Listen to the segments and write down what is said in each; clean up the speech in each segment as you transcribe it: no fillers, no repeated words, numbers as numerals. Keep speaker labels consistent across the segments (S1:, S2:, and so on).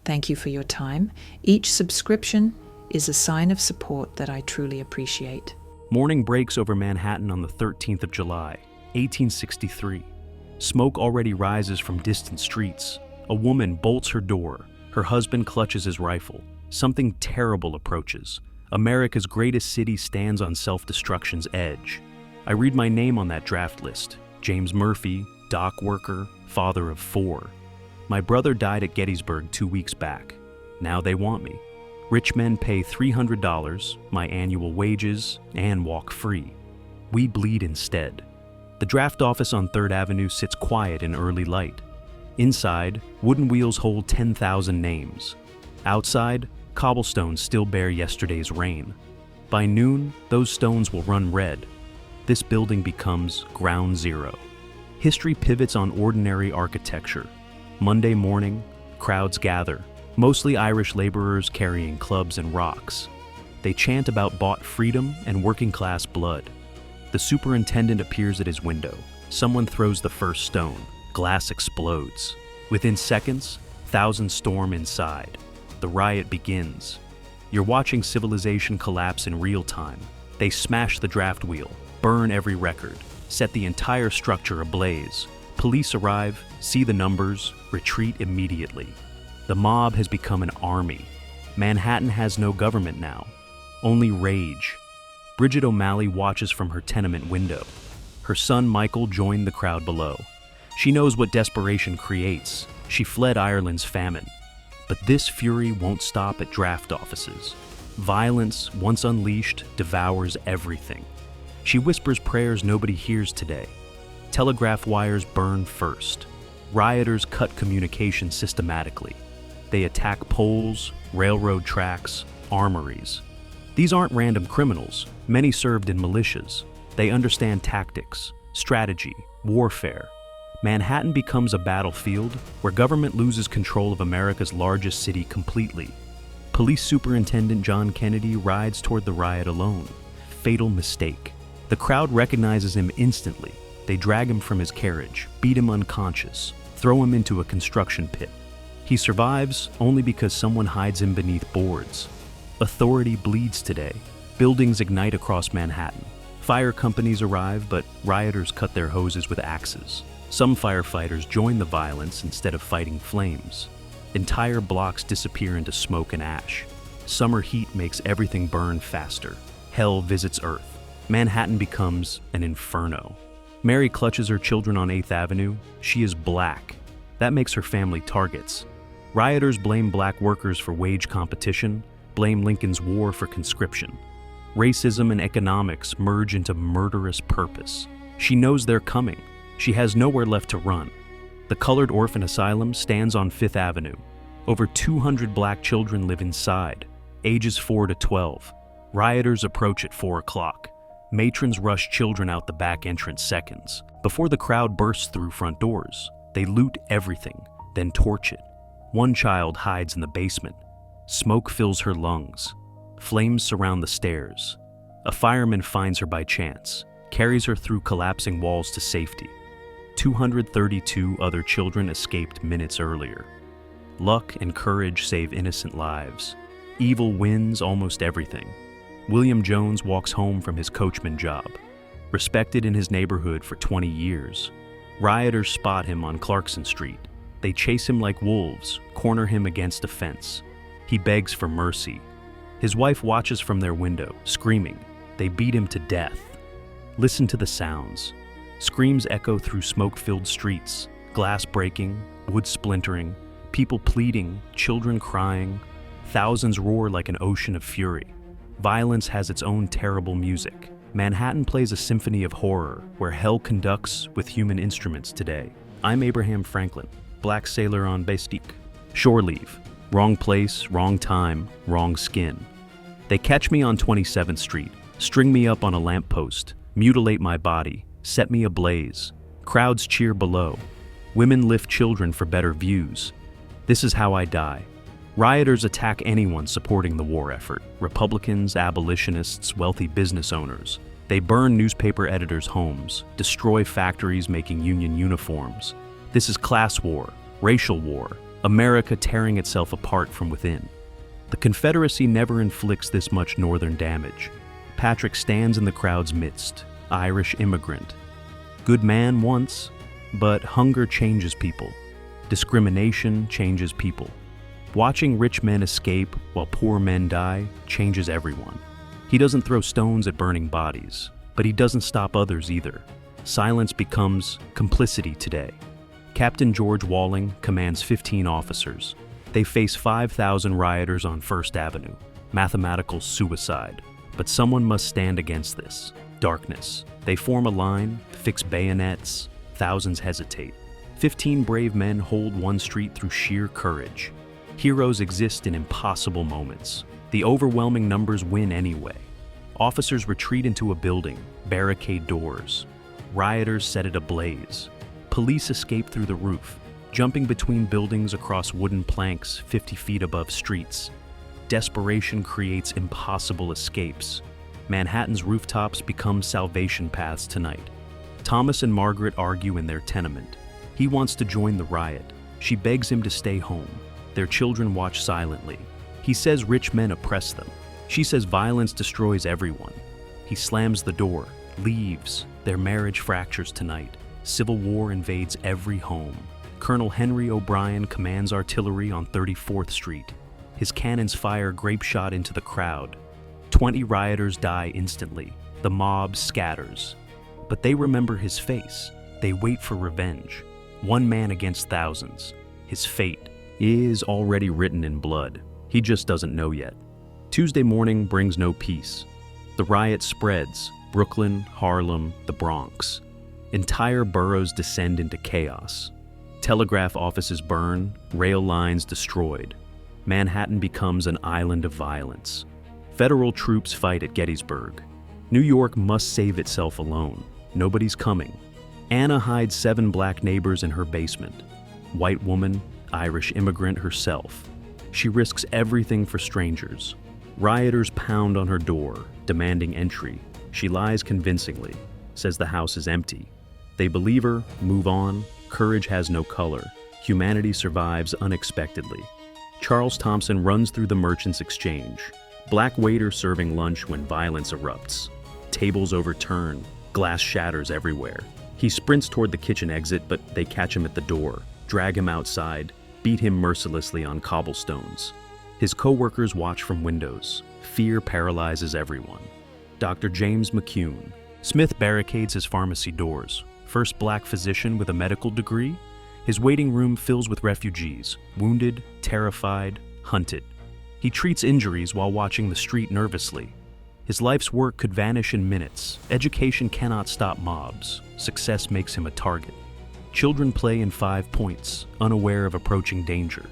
S1: Thank you for your time. Each subscription is a sign of support that I truly appreciate.
S2: Morning breaks over Manhattan on the 13th of July, 1863. Smoke already rises from distant streets. A woman bolts her door. Her husband clutches his rifle. Something terrible approaches. America's greatest city stands on self-destruction's edge. I read my name on that draft list. James Murphy, dock worker, father of 4. My brother died at Gettysburg 2 weeks back. Now they want me. Rich men pay $300, my annual wages, and walk free. We bleed instead. The draft office on 3rd Avenue sits quiet in early light. Inside, wooden wheels hold 10,000 names. Outside, cobblestones still bear yesterday's rain. By noon, those stones will run red. This building becomes ground zero. History pivots on ordinary architecture. Monday morning, crowds gather, mostly Irish laborers carrying clubs and rocks. They chant about bought freedom and working-class blood. The superintendent appears at his window. Someone throws the first stone. Glass explodes. Within seconds, thousands storm inside. The riot begins. You're watching civilization collapse in real time. They smash the draft wheel, burn every record, set the entire structure ablaze. Police arrive, see the numbers, retreat immediately. The mob has become an army. Manhattan has no government now, only rage. Bridget O'Malley watches from her tenement window. Her son Michael joined the crowd below. She knows what desperation creates. She fled Ireland's famine. But this fury won't stop at draft offices. Violence, once unleashed, devours everything. She whispers prayers nobody hears today. Telegraph wires burn first. Rioters cut communication systematically. They attack poles, railroad tracks, armories. These aren't random criminals. Many served in militias. They understand tactics, strategy, warfare. Manhattan becomes a battlefield where government loses control of America's largest city completely. Police Superintendent John Kennedy rides toward the riot alone. Fatal mistake. The crowd recognizes him instantly. They drag him from his carriage, beat him unconscious, throw him into a construction pit. He survives only because someone hides him beneath boards. Authority bleeds today. Buildings ignite across Manhattan. Fire companies arrive, but rioters cut their hoses with axes. Some firefighters join the violence instead of fighting flames. Entire blocks disappear into smoke and ash. Summer heat makes everything burn faster. Hell visits Earth. Manhattan becomes an inferno. Mary clutches her children on 8th Avenue. She is black. That makes her family targets. Rioters blame black workers for wage competition, blame Lincoln's war for conscription. Racism and economics merge into murderous purpose. She knows they're coming. She has nowhere left to run. The Colored Orphan Asylum stands on 5th Avenue. Over 200 black children live inside, ages 4 to 12. Rioters approach at 4 o'clock. Matrons rush children out the back entrance seconds. Before the crowd bursts through front doors, they loot everything, then torch it. One child hides in the basement. Smoke fills her lungs. Flames surround the stairs. A fireman finds her by chance, carries her through collapsing walls to safety. 232 other children escaped minutes earlier. Luck and courage save innocent lives. Evil wins almost everything. William Jones walks home from his coachman job, respected in his neighborhood for 20 years. Rioters spot him on Clarkson Street. They chase him like wolves, corner him against a fence. He begs for mercy. His wife watches from their window, screaming. They beat him to death. Listen to the sounds. Screams echo through smoke-filled streets, glass breaking, wood splintering, people pleading, children crying. Thousands roar like an ocean of fury. Violence has its own terrible music. Manhattan plays a symphony of horror where hell conducts with human instruments today. I'm Abraham Franklin, black sailor on Bastique. Shore leave. Wrong place, wrong time, wrong skin. They catch me on 27th Street, string me up on a lamppost, mutilate my body, set me ablaze. Crowds cheer below. Women lift children for better views. This is how I die. Rioters attack anyone supporting the war effort. Republicans, abolitionists, wealthy business owners. They burn newspaper editors' homes, destroy factories making union uniforms. This is class war, racial war, America tearing itself apart from within. The Confederacy never inflicts this much northern damage. Patrick stands in the crowd's midst, Irish immigrant. Good man once, but hunger changes people. Discrimination changes people. Watching rich men escape while poor men die changes everyone. He doesn't throw stones at burning bodies, but he doesn't stop others either. Silence becomes complicity today. Captain George Walling commands 15 officers. They face 5,000 rioters on First Avenue. Mathematical suicide. But someone must stand against this. Darkness. They form a line, fix bayonets. Thousands hesitate. 15 brave men hold one street through sheer courage. Heroes exist in impossible moments. The overwhelming numbers win anyway. Officers retreat into a building, barricade doors. Rioters set it ablaze. Police escape through the roof, jumping between buildings across wooden planks 50 feet above streets. Desperation creates impossible escapes. Manhattan's rooftops become salvation paths tonight. Thomas and Margaret argue in their tenement. He wants to join the riot. She begs him to stay home. Their children watch silently. He says rich men oppress them. She says violence destroys everyone. He slams the door, leaves. Their marriage fractures tonight. Civil war invades every home. Colonel Henry O'Brien commands artillery on 34th Street. His cannons fire grapeshot into the crowd. 20 rioters die instantly. The mob scatters. But they remember his face. They wait for revenge. One man against thousands. His fate is already written in blood. He just doesn't know yet. Tuesday morning brings no peace. The riot spreads. Brooklyn, Harlem, the Bronx. Entire boroughs descend into chaos. Telegraph offices burn, rail lines destroyed. Manhattan becomes an island of violence. Federal troops fight at Gettysburg. New York must save itself alone. Nobody's coming. Anna hides 7 black neighbors in her basement. White woman, Irish immigrant herself. She risks everything for strangers. Rioters pound on her door, demanding entry. She lies convincingly, says the house is empty. They believe her, move on. Courage has no color. Humanity survives unexpectedly. Charles Thompson runs through the Merchants Exchange. Black waiter serving lunch when violence erupts. Tables overturn, glass shatters everywhere. He sprints toward the kitchen exit, but they catch him at the door, drag him outside, beat him mercilessly on cobblestones. His co-workers watch from windows. Fear paralyzes everyone. Dr. James McCune. Smith barricades his pharmacy doors. First black physician with a medical degree. His waiting room fills with refugees, wounded, terrified, hunted. He treats injuries while watching the street nervously. His life's work could vanish in minutes. Education cannot stop mobs. Success makes him a target. Children play in 5 points, unaware of approaching danger.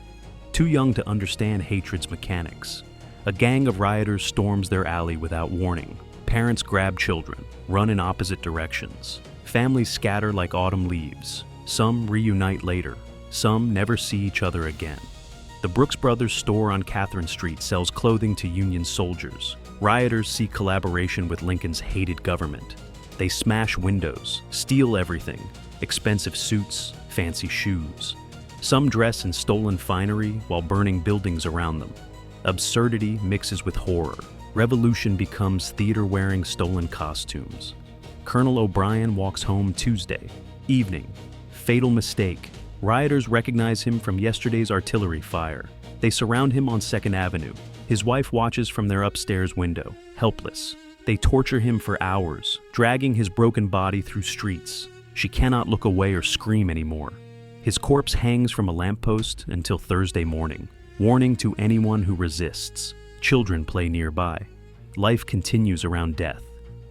S2: Too young to understand hatred's mechanics. A gang of rioters storms their alley without warning. Parents grab children, run in opposite directions. Families scatter like autumn leaves. Some reunite later. Some never see each other again. The Brooks Brothers store on Catherine Street sells clothing to Union soldiers. Rioters seek collaboration with Lincoln's hated government. They smash windows, steal everything, expensive suits, fancy shoes. Some dress in stolen finery while burning buildings around them. Absurdity mixes with horror. Revolution becomes theater-wearing stolen costumes. Colonel O'Brien walks home Tuesday. Evening. Fatal mistake. Rioters recognize him from yesterday's artillery fire. They surround him on 2nd Avenue. His wife watches from their upstairs window, helpless. They torture him for hours, dragging his broken body through streets. She cannot look away or scream anymore. His corpse hangs from a lamppost until Thursday morning. Warning to anyone who resists. Children play nearby. Life continues around death.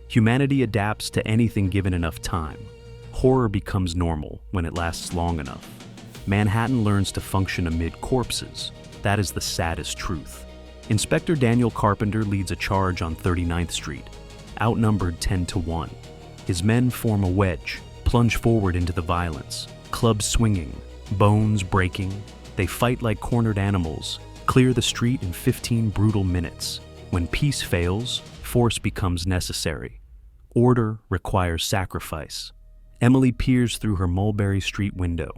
S2: Humanity adapts to anything given enough time. Horror becomes normal when it lasts long enough. Manhattan learns to function amid corpses. That is the saddest truth. Inspector Daniel Carpenter leads a charge on 39th Street, outnumbered 10-1. His men form a wedge, plunge forward into the violence, clubs swinging, bones breaking. They fight like cornered animals, clear the street in 15 brutal minutes. When peace fails, force becomes necessary. Order requires sacrifice. Emily peers through her Mulberry Street window.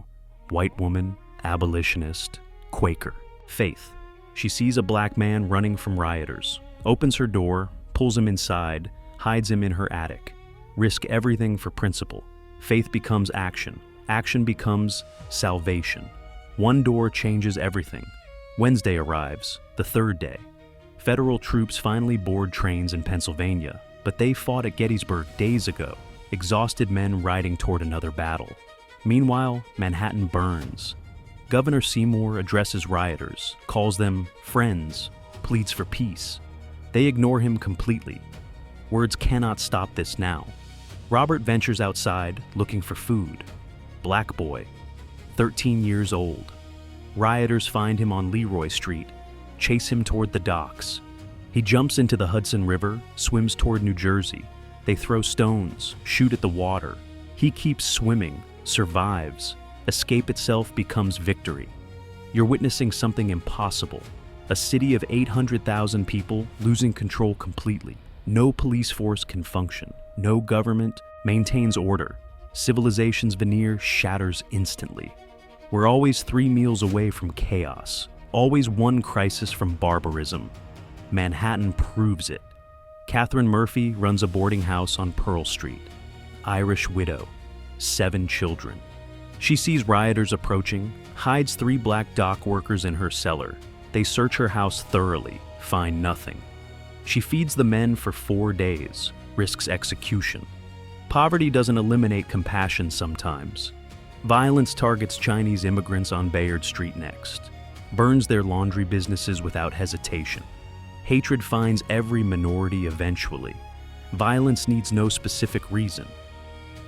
S2: White woman, abolitionist, Quaker. Faith. She sees a black man running from rioters, opens her door, pulls him inside, hides him in her attic. Risk everything for principle. Faith becomes action. Action becomes salvation. One door changes everything. Wednesday arrives, the third day. Federal troops finally board trains in Pennsylvania, but they fought at Gettysburg days ago, exhausted men riding toward another battle. Meanwhile, Manhattan burns. Governor Seymour addresses rioters, calls them friends, pleads for peace. They ignore him completely. Words cannot stop this now. Robert ventures outside, looking for food. Black boy, 13 years old. Rioters find him on Leroy Street, chase him toward the docks. He jumps into the Hudson River, swims toward New Jersey. They throw stones, shoot at the water. He keeps swimming, survives. Escape itself becomes victory. You're witnessing something impossible. A city of 800,000 people losing control completely. No police force can function. No government maintains order. Civilization's veneer shatters instantly. We're always 3 meals away from chaos. Always one crisis from barbarism. Manhattan proves it. Catherine Murphy runs a boarding house on Pearl Street. Irish widow. 7 children. She sees rioters approaching, hides 3 black dock workers in her cellar. They search her house thoroughly, find nothing. She feeds the men for 4 days, risks execution. Poverty doesn't eliminate compassion sometimes. Violence targets Chinese immigrants on Bayard Street next. Burns their laundry businesses without hesitation. Hatred finds every minority eventually. Violence needs no specific reason.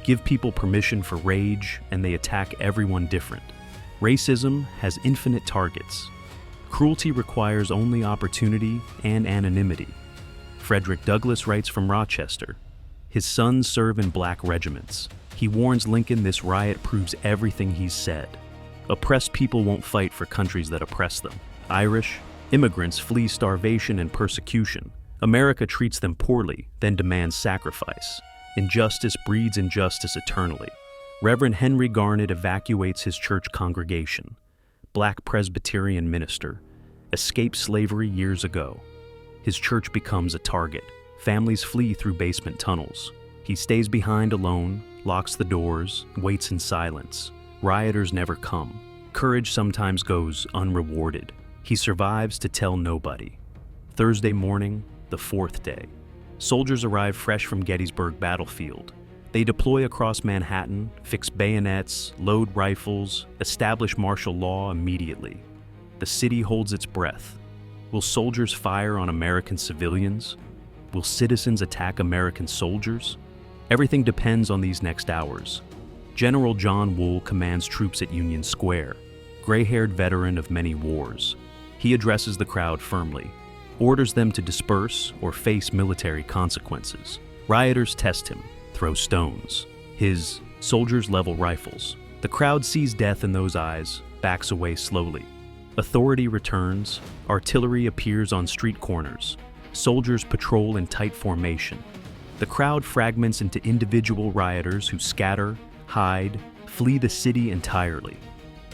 S2: Give people permission for rage, and they attack everyone different. Racism has infinite targets. Cruelty requires only opportunity and anonymity. Frederick Douglass writes from Rochester. His sons serve in black regiments. He warns Lincoln this riot proves everything he's said. Oppressed people won't fight for countries that oppress them. Irish immigrants flee starvation and persecution. America treats them poorly, then demands sacrifice. Injustice breeds injustice eternally. Reverend Henry Garnet evacuates his church congregation. Black Presbyterian minister. Escaped slavery years ago. His church becomes a target. Families flee through basement tunnels. He stays behind alone, locks the doors, waits in silence. Rioters never come. Courage sometimes goes unrewarded. He survives to tell nobody. Thursday morning, the 4th day. Soldiers arrive fresh from Gettysburg battlefield. They deploy across Manhattan, fix bayonets, load rifles, establish martial law immediately. The city holds its breath. Will soldiers fire on American civilians? Will citizens attack American soldiers? Everything depends on these next hours. General John Wool commands troops at Union Square, gray-haired veteran of many wars. He addresses the crowd firmly, orders them to disperse or face military consequences. Rioters test him, throw stones. His soldiers level rifles. The crowd sees death in those eyes, backs away slowly. Authority returns, artillery appears on street corners. Soldiers patrol in tight formation. The crowd fragments into individual rioters who scatter, hide, flee the city entirely.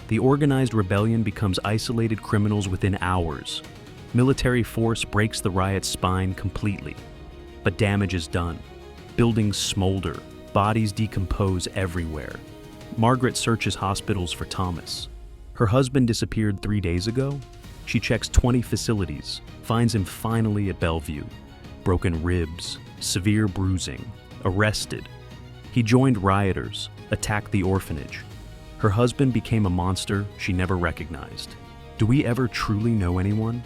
S2: The organized rebellion becomes isolated criminals within hours. Military force breaks the riot's spine completely. But damage is done. Buildings smolder, bodies decompose everywhere. Margaret searches hospitals for Thomas. Her husband disappeared 3 days ago. She checks 20 facilities, finds him finally at Bellevue. Broken ribs, severe bruising, arrested. He joined rioters, attacked the orphanage. Her husband became a monster she never recognized. Do we ever truly know anyone?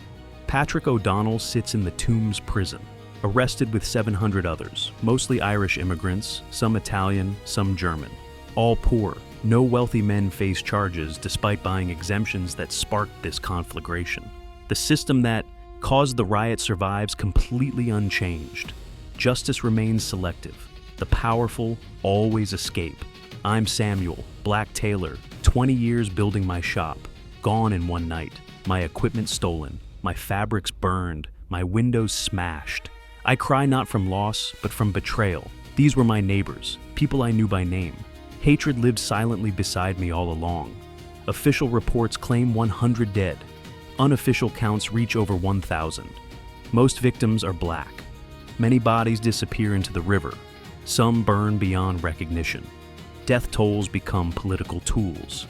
S2: Patrick O'Donnell sits in the Tombs prison, arrested with 700 others, mostly Irish immigrants, some Italian, some German. All poor. No wealthy men face charges despite buying exemptions that sparked this conflagration. The system that caused the riot survives completely unchanged. Justice remains selective. The powerful always escape. I'm Samuel, black tailor, 20 years building my shop, gone in one night, my equipment stolen, my fabrics burned, my windows smashed. I cry not from loss, but from betrayal. These were my neighbors, people I knew by name. Hatred lived silently beside me all along. Official reports claim 100 dead. Unofficial counts reach over 1,000. Most victims are black. Many bodies disappear into the river. Some burn beyond recognition. Death tolls become political tools.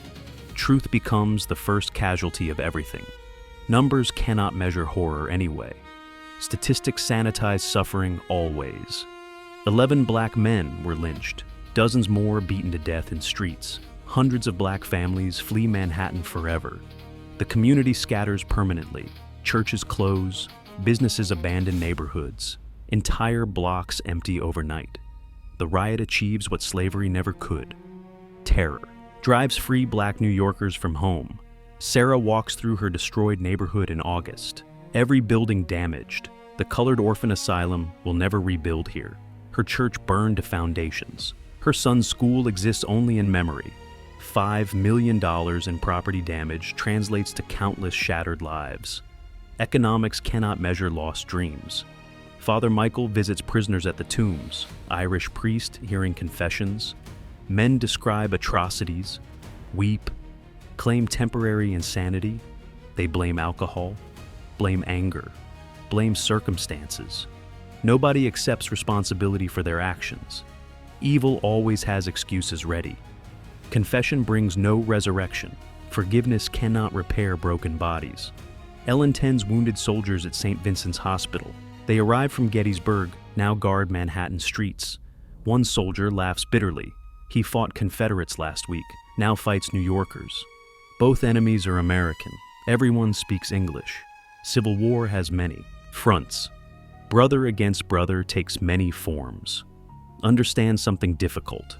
S2: Truth becomes the first casualty of everything. Numbers cannot measure horror anyway. Statistics sanitize suffering always. 11 black men were lynched, dozens more beaten to death in streets. Hundreds of black families flee Manhattan forever. The community scatters permanently. Churches close, businesses abandon neighborhoods. Entire blocks empty overnight. The riot achieves what slavery never could. Terror drives free black New Yorkers from home. Sarah walks through her destroyed neighborhood in August. Every building damaged. The Colored Orphan Asylum will never rebuild here. Her church burned to foundations. Her son's school exists only in memory. $5 million in property damage translates to countless shattered lives. Economics cannot measure lost dreams. Father Michael visits prisoners at the tombs, Irish priest hearing confessions. Men describe atrocities, weep, claim temporary insanity. They blame alcohol, blame anger, blame circumstances. Nobody accepts responsibility for their actions. Evil always has excuses ready. Confession brings no resurrection. Forgiveness cannot repair broken bodies. Ellen tends wounded soldiers at St. Vincent's Hospital. They arrive from Gettysburg, now guard Manhattan streets. One soldier laughs bitterly. He fought Confederates last week, now fights New Yorkers. Both enemies are American. Everyone speaks English. Civil war has many fronts. Brother against brother takes many forms. Understand something difficult.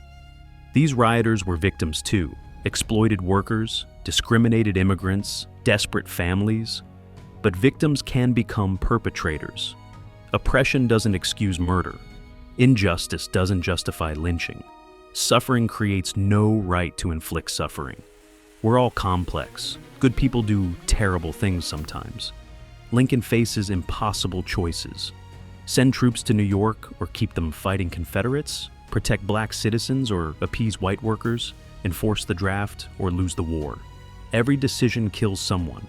S2: These rioters were victims too. Exploited workers, discriminated immigrants, desperate families. But victims can become perpetrators. Oppression doesn't excuse murder. Injustice doesn't justify lynching. Suffering creates no right to inflict suffering. We're all complex. Good people do terrible things sometimes. Lincoln faces impossible choices. Send troops to New York or keep them fighting Confederates? Protect black citizens or appease white workers? Enforce the draft or lose the war? Every decision kills someone.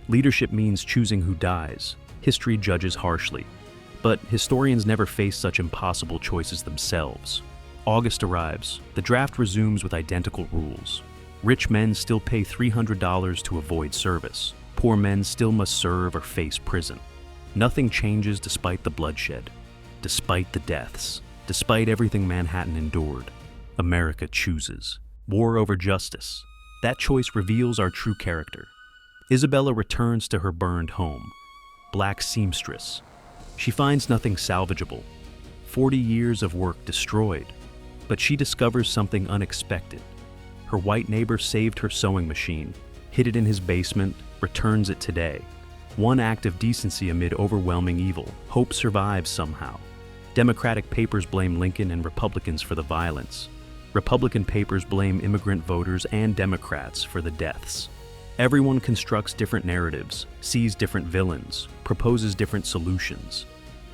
S2: Leadership means choosing who dies. History judges harshly. But historians never face such impossible choices themselves. August arrives. The draft resumes with identical rules. Rich men still pay $300 to avoid service. Poor men still must serve or face prison. Nothing changes despite the bloodshed, despite the deaths, despite everything Manhattan endured. America chooses. War over justice. That choice reveals our true character. Isabella returns to her burned home. Black seamstress. She finds nothing salvageable. 40 years of work destroyed. But she discovers something unexpected. Her white neighbor saved her sewing machine, hid it in his basement, returns it today. One act of decency amid overwhelming evil. Hope survives somehow. Democratic papers blame Lincoln and Republicans for the violence. Republican papers blame immigrant voters and Democrats for the deaths. Everyone constructs different narratives, sees different villains, proposes different solutions.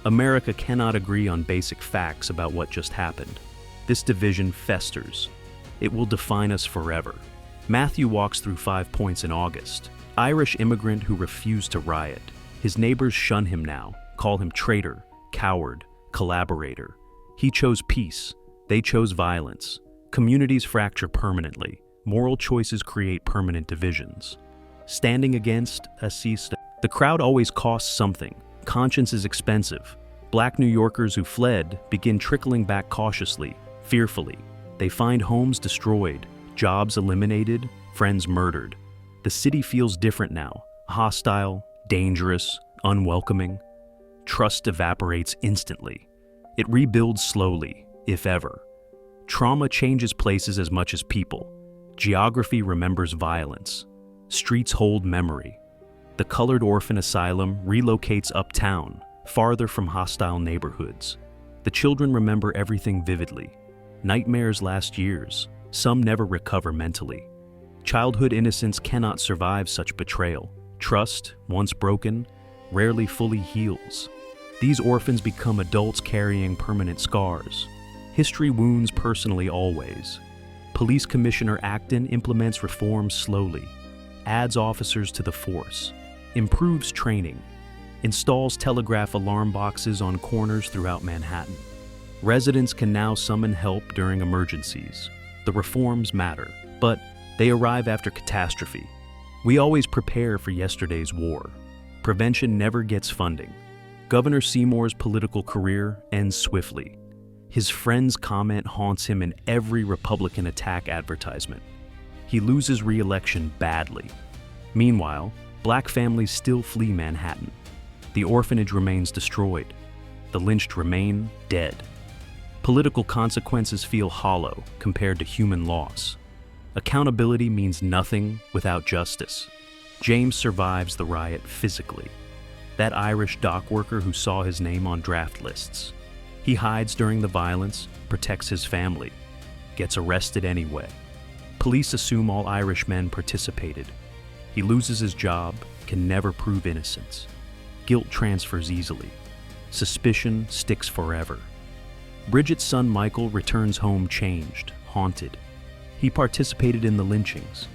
S2: America cannot agree on basic facts about what just happened. This division festers. It will define us forever. Matthew walks through 5 points in August. Irish immigrant who refused to riot. His neighbors shun him now, call him traitor, coward, collaborator. He chose peace. They chose violence. Communities fracture permanently. Moral choices create permanent divisions. Standing against assist. The crowd always costs something. Conscience is expensive. Black New Yorkers who fled begin trickling back cautiously, fearfully. They find homes destroyed, jobs eliminated, friends murdered. The city feels different now. Hostile, dangerous, unwelcoming. Trust evaporates instantly. It rebuilds slowly, if ever. Trauma changes places as much as people. Geography remembers violence. Streets hold memory. The Colored Orphan Asylum relocates uptown, farther from hostile neighborhoods. The children remember everything vividly. Nightmares last years. Some never recover mentally. Childhood innocence cannot survive such betrayal. Trust, once broken, rarely fully heals. These orphans become adults carrying permanent scars. History wounds personally always. Police Commissioner Acton implements reforms slowly, adds officers to the force, improves training, installs telegraph alarm boxes on corners throughout Manhattan. Residents can now summon help during emergencies. The reforms matter, but they arrive after catastrophe. We always prepare for yesterday's war. Prevention never gets funding. Governor Seymour's political career ends swiftly. His friend's comment haunts him in every Republican attack advertisement. He loses re-election badly. Meanwhile, black families still flee Manhattan. The orphanage remains destroyed. The lynched remain dead. Political consequences feel hollow compared to human loss. Accountability means nothing without justice. James survives the riot physically. That Irish dock worker who saw his name on draft lists. He hides during the violence, protects his family, gets arrested anyway. Police assume all Irish men participated. He loses his job, can never prove innocence. Guilt transfers easily. Suspicion sticks forever. Bridget's son Michael returns home changed, haunted. He participated in the lynchings.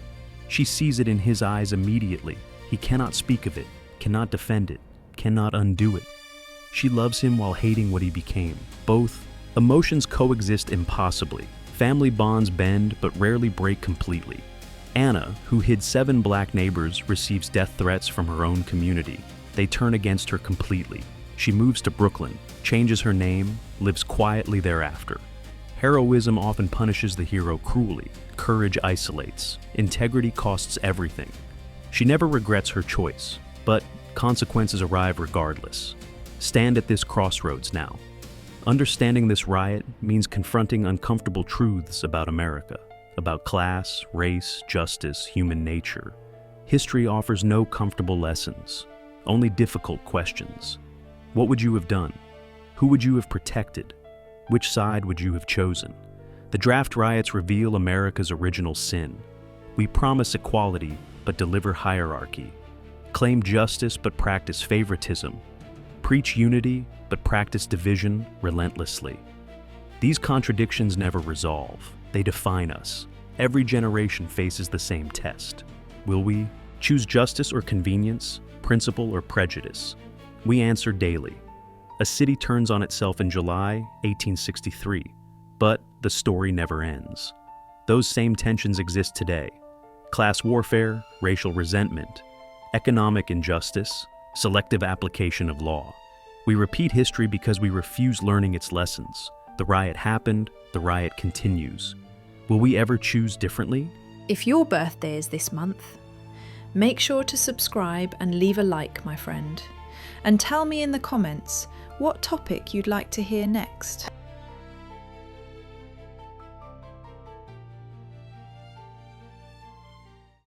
S2: She sees it in his eyes immediately. He cannot speak of it, cannot defend it, cannot undo it. She loves him while hating what he became. Both emotions coexist impossibly. Family bonds bend but rarely break completely. Anna, who hid 7 black neighbors, receives death threats from her own community. They turn against her completely. She moves to Brooklyn, changes her name, lives quietly thereafter. Heroism often punishes the hero cruelly. Courage isolates. Integrity costs everything. She never regrets her choice, but consequences arrive regardless. Stand at this crossroads now. Understanding this riot means confronting uncomfortable truths about America, about class, race, justice, human nature. History offers no comfortable lessons, only difficult questions. What would you have done? Who would you have protected? Which side would you have chosen? The draft riots reveal America's original sin. We promise equality, but deliver hierarchy. Claim justice, but practice favoritism. Preach unity, but practice division relentlessly. These contradictions never resolve. They define us. Every generation faces the same test. Will we choose justice or convenience, principle or prejudice? We answer daily. A city turns on itself in July 1863, but the story never ends. Those same tensions exist today. Class warfare, racial resentment, economic injustice, selective application of law. We repeat history because we refuse learning its lessons. The riot happened, the riot continues. Will we ever choose differently?
S3: If your birthday is this month, make sure to subscribe and leave a like, my friend. And tell me in the comments what topic you'd like to hear next.